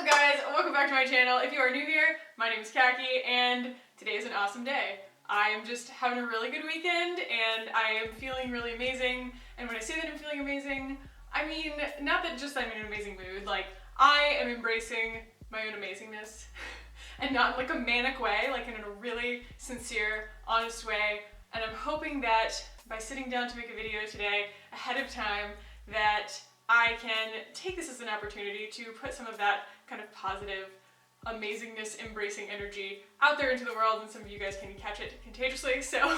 guys? Welcome back to my channel. If you are new here, my name is Kaki and today is an awesome day. I am just having a really good weekend and I am feeling really amazing. And when I say that I'm feeling amazing, I mean not that just I'm in an amazing mood, like I am embracing my own amazingness and not in like a manic way, like in a really sincere, honest way. And I'm hoping that by sitting down to make a video today ahead of time that I can take this as an opportunity to put some of that kind of positive, amazingness, embracing energy out there into the world, and some of you guys can catch it contagiously. So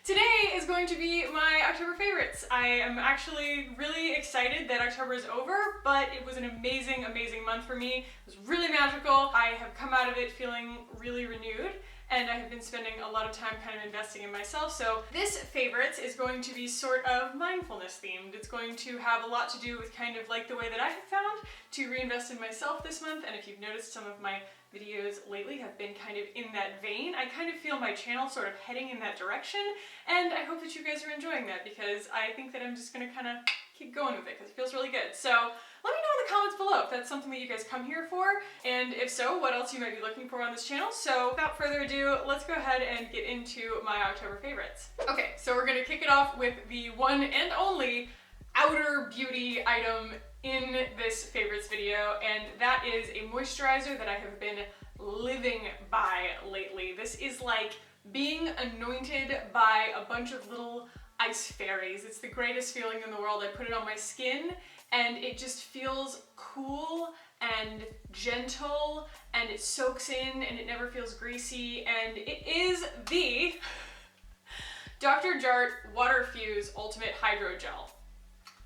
today is going to be my October favorites. I am actually really excited that October is over, but it was an amazing, amazing month for me. It was really magical. I have come out of it feeling really renewed, and I have been spending a lot of time kind of investing in myself. So this favorites is going to be sort of mindfulness themed. It's going to have a lot to do with kind of like the way that I have found to reinvest in myself this month. And if you've noticed, some of my videos lately have been kind of in that vein. I kind of feel my channel sort of heading in that direction, and I hope that you guys are enjoying that, because I think that I'm just gonna kind of keep going with it because it feels really good. So let me know in the comments below if that's something that you guys come here for, and if so, what else you might be looking for on this channel. So without further ado, let's go ahead and get into my October favorites. Okay, so we're gonna kick it off with the one and only outer beauty item in this favorites video, and that is a moisturizer that I have been living by lately. This is like being anointed by a bunch of little ice fairies. It's the greatest feeling in the world. I put it on my skin and it just feels cool and gentle, and it soaks in and it never feels greasy, and it is the Dr. Jart Water Fuse Ultimate Hydro Gel.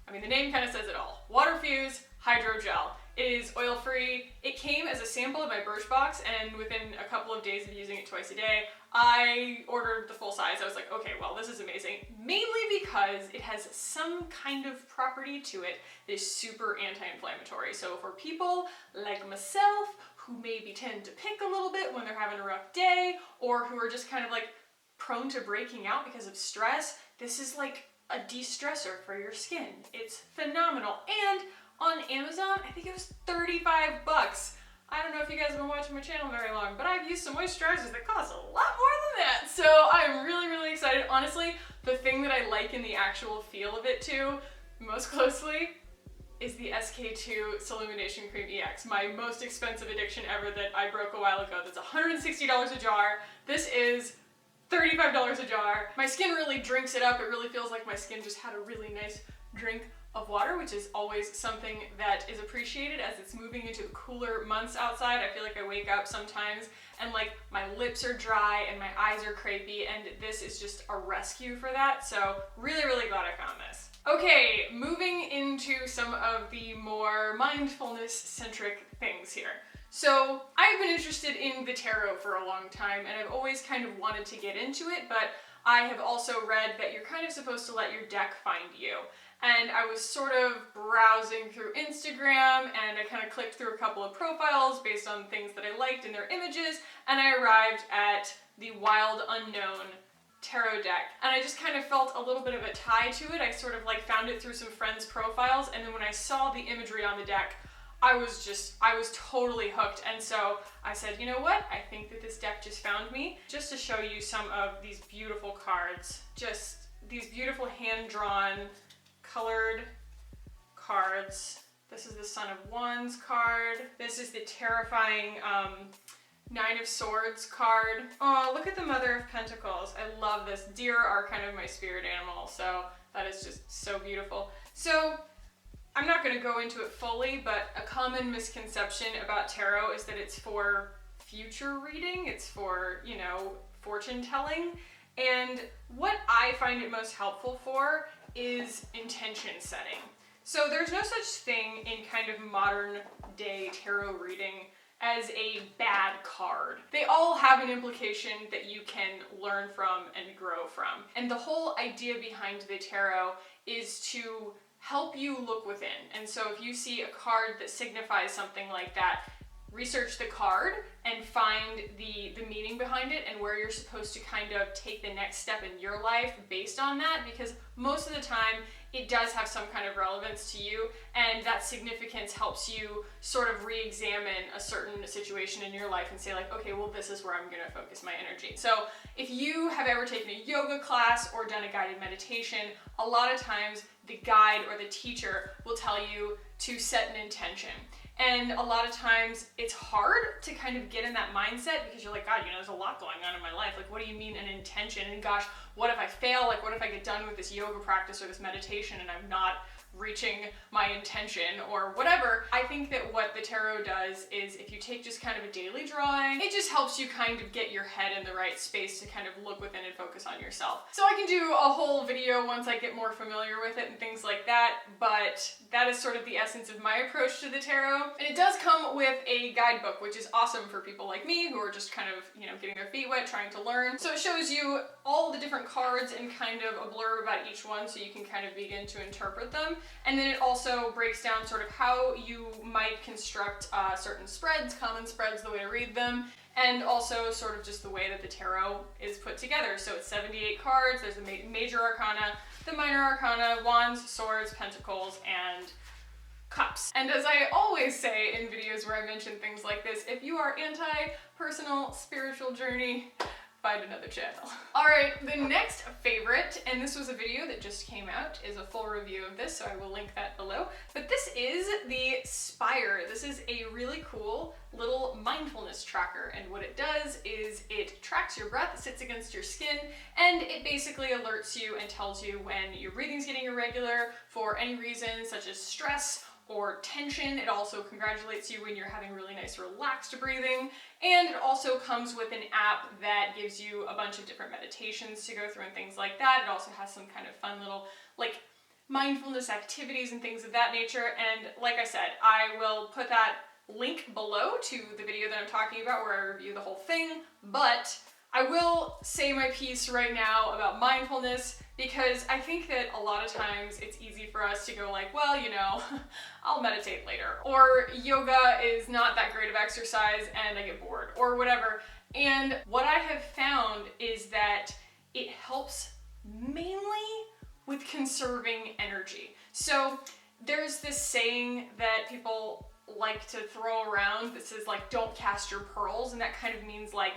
I mean, the name kind of says it all. Water Fuse Hydro Gel. It is oil-free. It came as a sample of my Birchbox, and within a couple of days of using it twice a day, I ordered the full size. I was like, okay, well, this is amazing. Mainly because it has some kind of property to it that is super anti-inflammatory. So for people like myself, who maybe tend to pick a little bit when they're having a rough day, or who are just kind of like prone to breaking out because of stress, this is like a de-stressor for your skin. It's phenomenal. And on Amazon, I think it was 35 bucks. I don't know if you guys have been watching my channel very long, but I've used some moisturizers that cost a lot more than that. So I'm really, really excited. Honestly, the thing that I like in the actual feel of it too, most closely, is the SK2 Illumination Cream EX, my most expensive addiction ever that I broke a while ago. That's $160 a jar. This is $35 a jar. My skin really drinks it up. It really feels like my skin just had a really nice drink of water, which is always something that is appreciated as it's moving into the cooler months outside. I feel like I wake up sometimes and like my lips are dry and my eyes are crepey, and this is just a rescue for that. So really, really glad I found this. Okay, moving into some of the more mindfulness-centric things here. So I've been interested in the tarot for a long time, and I've always kind of wanted to get into it, but I have also read that you're kind of supposed to let your deck find you. And I was sort of browsing through Instagram, and I kind of clicked through a couple of profiles based on things that I liked in their images, and I arrived at the Wild Unknown tarot deck. And I just kind of felt a little bit of a tie to it. I sort of like found it through some friends' profiles, and then when I saw the imagery on the deck, I was totally hooked. And so I said, you know what? I think that this deck just found me. Just to show you some of these beautiful cards, just these beautiful hand-drawn, colored cards. This is the Son of Wands card. This is the terrifying Nine of Swords card. Oh, look at the Mother of Pentacles. I love this. Deer are kind of my spirit animal, so that is just so beautiful. So I'm not going to go into it fully, but a common misconception about tarot is that it's for future reading. It's for, you know, fortune telling. And what I find it most helpful for is intention setting. So there's no such thing in kind of modern day tarot reading as a bad card. They all have an implication that you can learn from and grow from. And the whole idea behind the tarot is to help you look within. And so if you see a card that signifies something like that, research the card and find the meaning behind it and where you're supposed to kind of take the next step in your life based on that, because most of the time it does have some kind of relevance to you, and that significance helps you sort of re-examine a certain situation in your life and say like, okay, well, this is where I'm gonna focus my energy. So if you have ever taken a yoga class or done a guided meditation, a lot of times the guide or the teacher will tell you to set an intention. And a lot of times it's hard to kind of get in that mindset because you're like, God, there's a lot going on in my life. Like, what do you mean an intention? And gosh, what if I fail? Like, what if I get done with this yoga practice or this meditation and I'm not reaching my intention or whatever? I think that what the tarot does is if you take just kind of a daily drawing, it just helps you kind of get your head in the right space to kind of look within and focus on yourself. So I can do a whole video once I get more familiar with it and things like that, but that is sort of the essence of my approach to the tarot. And it does come with a guidebook, which is awesome for people like me who are just kind of, getting their feet wet, trying to learn. So it shows you all the different cards and kind of a blurb about each one so you can kind of begin to interpret them. And then it also breaks down sort of how you might construct certain spreads, common spreads, the way to read them, and also sort of just the way that the tarot is put together. So it's 78 cards, there's the major arcana, the minor arcana, wands, swords, pentacles, and cups. And as I always say in videos where I mention things like this, if you are anti-personal spiritual journey, find another channel. All right, the next favorite, and this was a video that just came out, is a full review of this, so I will link that below. But this is the Spire. This is a really cool little mindfulness tracker, and what it does is it tracks your breath, it sits against your skin, and it basically alerts you and tells you when your breathing's getting irregular for any reason, such as stress or tension. It also congratulates you when you're having really nice relaxed breathing, and it also comes with an app that gives you a bunch of different meditations to go through and things like that. It also has some kind of fun little like mindfulness activities and things of that nature, and like I said, I will put that link below to the video that I'm talking about where I review the whole thing, but I will say my piece right now about mindfulness because I think that a lot of times it's easy for us to go like, well, I'll meditate later, or yoga is not that great of exercise and I get bored, or whatever. And what I have found is that it helps mainly with conserving energy. So there's this saying that people like to throw around that says like, don't cast your pearls, and that kind of means like,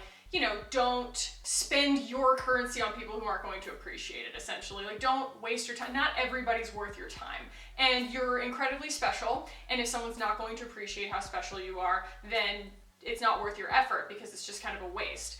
don't spend your currency on people who aren't going to appreciate it, essentially. Like, don't waste your time. Not everybody's worth your time. And you're incredibly special, and if someone's not going to appreciate how special you are, then it's not worth your effort because it's just kind of a waste.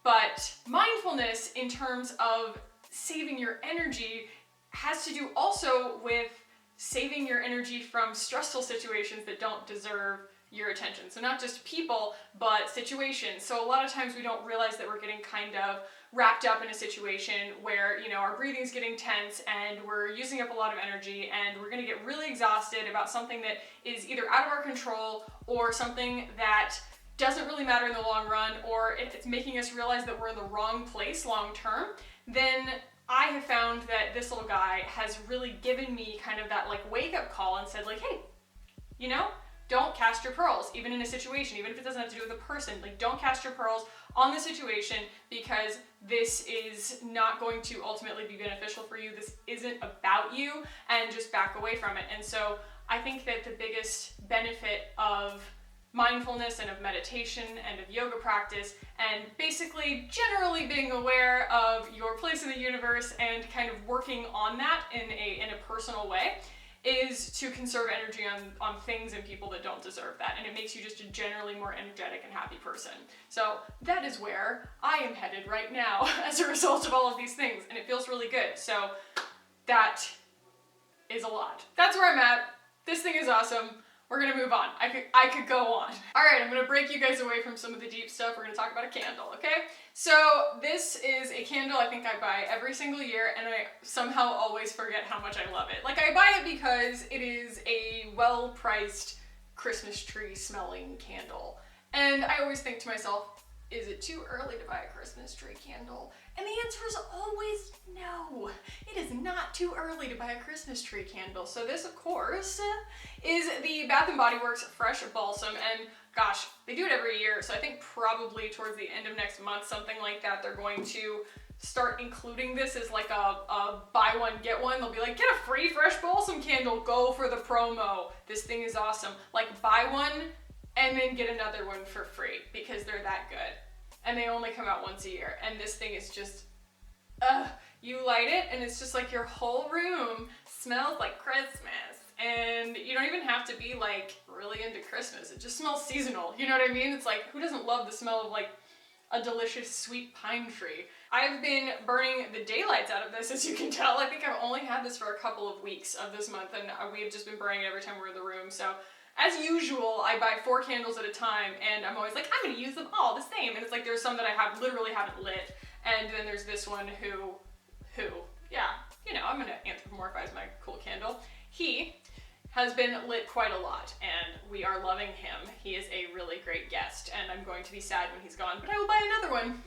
But mindfulness, in terms of saving your energy, has to do also with saving your energy from stressful situations that don't deserve your attention. So not just people, but situations. So a lot of times we don't realize that we're getting kind of wrapped up in a situation where, our breathing's getting tense and we're using up a lot of energy and we're gonna get really exhausted about something that is either out of our control or something that doesn't really matter in the long run, or if it's making us realize that we're in the wrong place long term. Then I have found that this little guy has really given me kind of that like wake up call and said like, hey, don't cast your pearls, even in a situation, even if it doesn't have to do with a person. Like, don't cast your pearls on the situation because this is not going to ultimately be beneficial for you. This isn't about you, and just back away from it. And so I think that the biggest benefit of mindfulness and of meditation and of yoga practice and basically generally being aware of your place in the universe and kind of working on that in a personal way is to conserve energy on things and people that don't deserve that, and it makes you just a generally more energetic and happy person. So that is where I am headed right now as a result of all of these things, and it feels really good. So that is a lot. That's where I'm at. This thing is awesome. We're gonna move on. I could go on. All right, I'm gonna break you guys away from some of the deep stuff. We're gonna talk about a candle, okay? So this is a candle I think I buy every single year, and I somehow always forget how much I love it. Like, I buy it because it is a well-priced Christmas tree smelling candle. And I always think to myself, is it too early to buy a Christmas tree candle? And the answer is always no. It is not too early to buy a Christmas tree candle. So this, of course, is the Bath & Body Works Fresh Balsam, and gosh, they do it every year, so I think probably towards the end of next month, something like that, they're going to start including this as like a buy one, get one. They'll be like, get a free Fresh Balsam candle, go for the promo. This thing is awesome. Like, buy one and then get another one for free because they're that good. And they only come out once a year. And this thing is just, you light it and it's just like your whole room smells like Christmas. And you don't even have to be like really into Christmas. It just smells seasonal. You know what I mean? It's like, who doesn't love the smell of like a delicious sweet pine tree? I've been burning the daylights out of this, as you can tell. I think I've only had this for a couple of weeks of this month, and we have just been burning it every time we're in the room. So as usual, I buy 4 candles at a time, and I'm always like, I'm gonna use them all the same. And it's like, there's some that I literally haven't lit, and then there's this one who, yeah, you know, I'm gonna anthropomorphize my cool candle. He has been lit quite a lot, and we are loving him. He is a really great guest, and I'm going to be sad when he's gone, but I will buy another one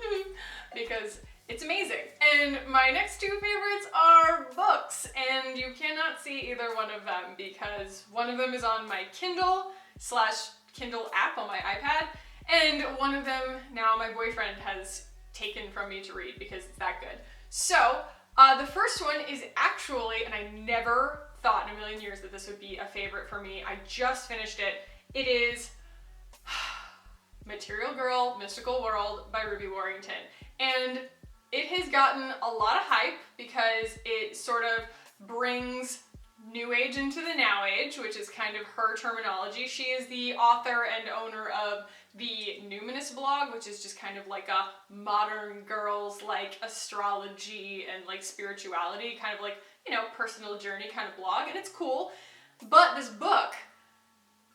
because it's amazing. And my next 2 favorites are books, and you cannot see either one of them because one of them is on my Kindle/Kindle app on my iPad, and one of them now my boyfriend has taken from me to read because it's that good. So the first one is actually, and I never thought in a million years that this would be a favorite for me. I just finished it. It is Material Girl, Mystical World by Ruby Warrington. And it has gotten a lot of hype because it sort of brings New Age into the Now Age, which is kind of her terminology. She is the author and owner of the Numinous blog, which is just kind of like a modern girls like astrology and like spirituality, kind of like, you know, personal journey kind of blog, and it's cool. But this book,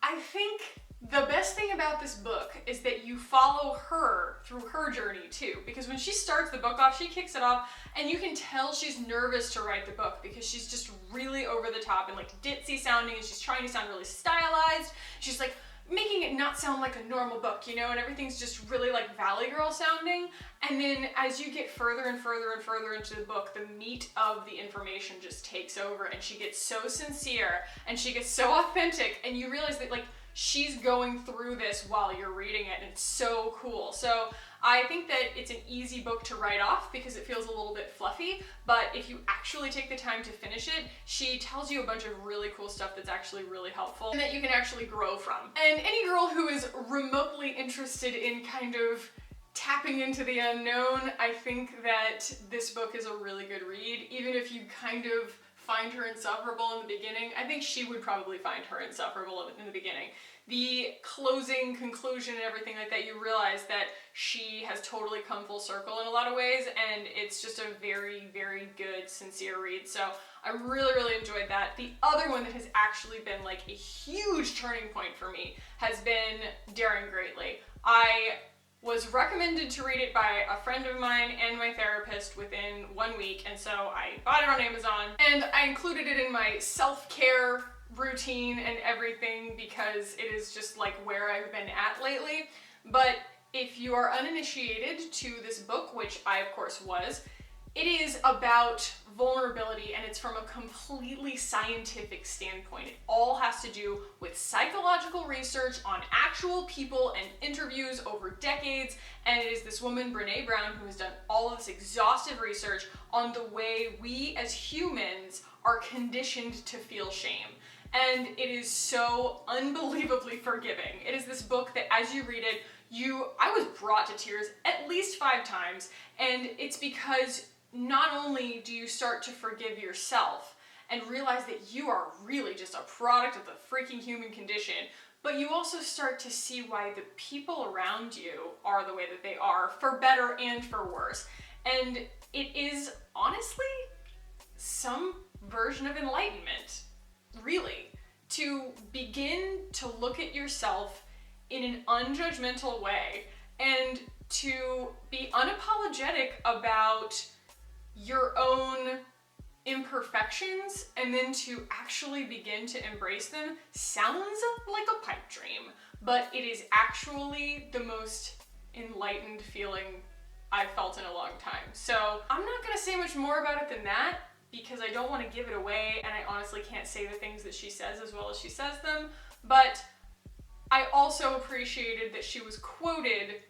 I think the best thing about this book is that you follow her through her journey too, because when she starts the book off, she kicks it off, and you can tell she's nervous to write the book because she's just really over the top and like ditzy sounding, and she's trying to sound really stylized. She's like making it not sound like a normal book, you know, and everything's just really like Valley Girl sounding. And then as you get further and further and further into the book, the meat of the information just takes over, and she gets so sincere and she gets so authentic, and you realize that like she's going through this while you're reading it, and it's so cool. So I think that it's an easy book to write off because it feels a little bit fluffy, but if you actually take the time to finish it, she tells you a bunch of really cool stuff that's actually really helpful and that you can actually grow from. And any girl who is remotely interested in kind of tapping into the unknown, I think that this book is a really good read. Even if you kind of find her insufferable in the beginning, I think she would probably find her insufferable in the beginning. The closing conclusion and everything like that, you realize that she has totally come full circle in a lot of ways, and it's just a very, very good, sincere read. So I really, really enjoyed that. The other one that has actually been like a huge turning point for me has been Daring Greatly. I was recommended to read it by a friend of mine and my therapist within 1 week, and so I bought it on Amazon, and I included it in my self-care routine and everything because it is just like where I've been at lately. But if you are uninitiated to this book, which I of course was, it is about vulnerability, and it's from a completely scientific standpoint. It all has to do with psychological research on actual people and interviews over decades, and it is this woman, Brené Brown, who has done all of this exhaustive research on the way we as humans are conditioned to feel shame. And it is so unbelievably forgiving. It is this book that as you read it, I was brought to tears at least 5 times, and it's because not only do you start to forgive yourself and realize that you are really just a product of the freaking human condition, but you also start to see why the people around you are the way that they are, for better and for worse. And it is honestly some version of enlightenment, really, to begin to look at yourself in an unjudgmental way and to be unapologetic about your own imperfections, and then to actually begin to embrace them. Sounds like a pipe dream, but it is actually the most enlightened feeling I've felt in a long time. So I'm not gonna say much more about it than that because I don't want to give it away, and I honestly can't say the things that she says as well as she says them, but I also appreciated that she was quoted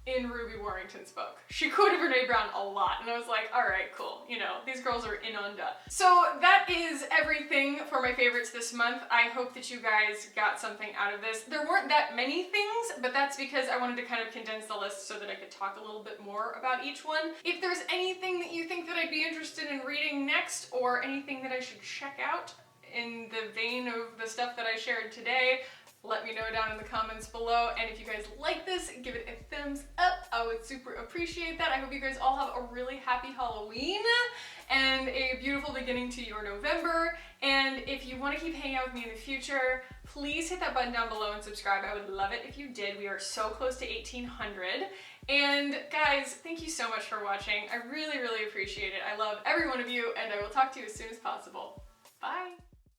in Ruby Warrington's book. She quoted Brene Brown a lot, and I was like, all right, cool. You know, these girls are in onda. So that is everything for my favorites this month. I hope that you guys got something out of this. There weren't that many things, but that's because I wanted to kind of condense the list so that I could talk a little bit more about each one. If there's anything that you think that I'd be interested in reading next, or anything that I should check out in the vein of the stuff that I shared today, let me know down in the comments below. And if you guys like this, give it a thumbs up. I would super appreciate that. I hope you guys all have a really happy Halloween and a beautiful beginning to your November. And if you want to keep hanging out with me in the future, please hit that button down below and subscribe. I would love it if you did. We are so close to 1,800. And guys, thank you so much for watching. I really, really appreciate it. I love every one of you, and I will talk to you as soon as possible. Bye.